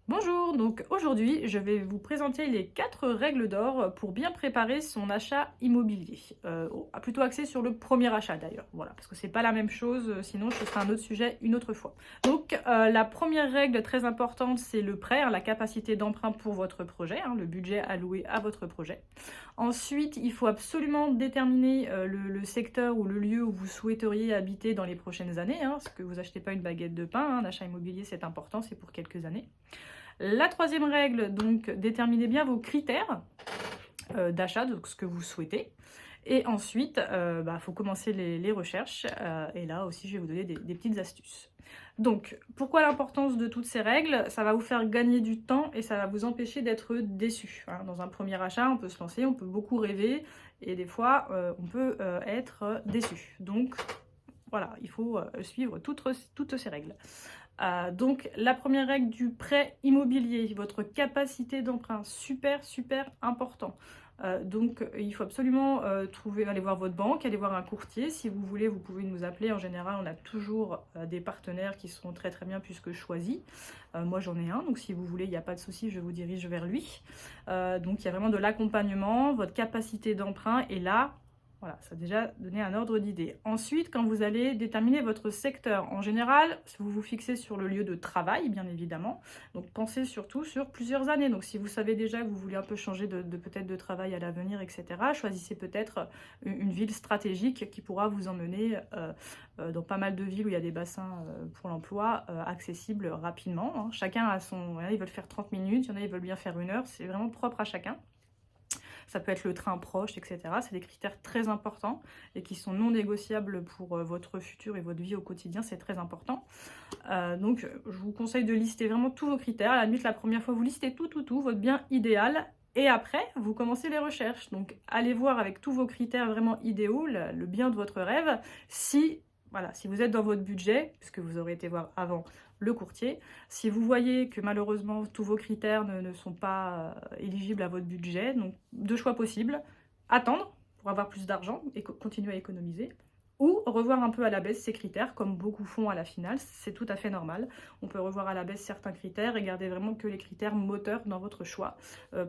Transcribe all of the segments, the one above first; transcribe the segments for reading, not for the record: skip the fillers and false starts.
Bonjour, donc aujourd'hui je vais vous présenter les 4 règles d'or pour bien préparer son achat immobilier. Plutôt axé sur le premier achat d'ailleurs, voilà, parce que c'est pas la même chose, sinon ce sera un autre sujet une autre fois. Donc la première règle très importante c'est le prêt, hein, la capacité d'emprunt pour votre projet, hein, le budget alloué à votre projet. Ensuite il faut absolument déterminer le secteur ou le lieu où vous souhaiteriez habiter dans les prochaines années, hein, parce que vous achetez pas une baguette de pain, hein, l'achat immobilier c'est important, c'est pour quelques années. La troisième règle, donc, déterminez bien vos critères d'achat, donc ce que vous souhaitez. Et ensuite, faut commencer les recherches. Et là aussi, je vais vous donner des petites astuces. Donc, pourquoi l'importance de toutes ces règles? Ça va vous faire gagner du temps et ça va vous empêcher d'être déçu, hein. Dans un premier achat, on peut se lancer, on peut beaucoup rêver et des fois, on peut être déçu. Donc, voilà, il faut suivre toutes ces règles. Donc la première règle du prêt immobilier, votre capacité d'emprunt, super super important. Donc il faut absolument aller voir votre banque, aller voir un courtier. Si vous voulez, vous pouvez nous appeler. En général, on a toujours des partenaires qui seront très très bien puisque choisis. Moi j'en ai un, donc si vous voulez, il n'y a pas de souci, je vous dirige vers lui. Donc il y a vraiment de l'accompagnement, votre capacité d'emprunt est là. Voilà, ça a déjà donné un ordre d'idée. Ensuite, quand vous allez déterminer votre secteur, en général, vous vous fixez sur le lieu de travail, bien évidemment. Donc, pensez surtout sur plusieurs années. Donc, si vous savez déjà que vous voulez un peu changer peut-être de travail à l'avenir, etc., choisissez peut-être une ville stratégique qui pourra vous emmener dans pas mal de villes où il y a des bassins pour l'emploi accessibles rapidement, hein. Chacun a son... Il y en a, ils veulent faire 30 minutes, il y en a, ils veulent bien faire 1 heure. C'est vraiment propre à chacun. Ça peut être le train proche, etc. C'est des critères très importants et qui sont non négociables pour votre futur et votre vie au quotidien, c'est très important. Donc, je vous conseille de lister vraiment tous vos critères. À la limite, la première fois, vous listez tout, votre bien idéal. Et après, vous commencez les recherches. Donc, allez voir avec tous vos critères vraiment idéaux, le bien de votre rêve, si... Voilà, si vous êtes dans votre budget, puisque vous aurez été voir avant le courtier, si vous voyez que malheureusement tous vos critères ne sont pas éligibles à votre budget, donc 2 choix possibles, attendre pour avoir plus d'argent et continuer à économiser, ou revoir un peu à la baisse ces critères, comme beaucoup font à la finale, c'est tout à fait normal. On peut revoir à la baisse certains critères et garder vraiment que les critères moteurs dans votre choix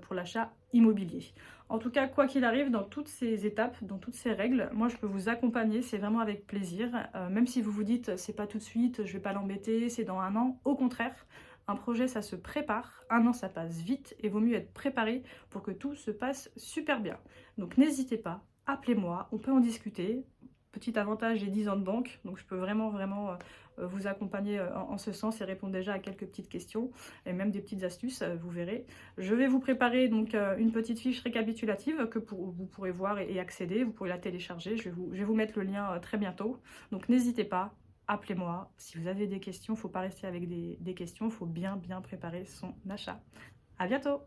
pour l'achat immobilier. En tout cas, quoi qu'il arrive, dans toutes ces étapes, dans toutes ces règles, moi je peux vous accompagner, c'est vraiment avec plaisir. Même si vous vous dites, c'est pas tout de suite, je vais pas l'embêter, c'est dans 1 an. Au contraire, un projet ça se prépare, 1 an ça passe vite et vaut mieux être préparé pour que tout se passe super bien. Donc n'hésitez pas, appelez-moi, on peut en discuter. Petit avantage, j'ai 10 ans de banque, donc je peux vraiment vous accompagner en ce sens et répondre déjà à quelques petites questions et même des petites astuces, vous verrez. Je vais vous préparer donc une petite fiche récapitulative que vous pourrez voir et accéder, vous pourrez la télécharger, je vais vous mettre le lien très bientôt. Donc n'hésitez pas, appelez-moi. Si vous avez des questions, il ne faut pas rester avec des questions, il faut bien préparer son achat. À bientôt!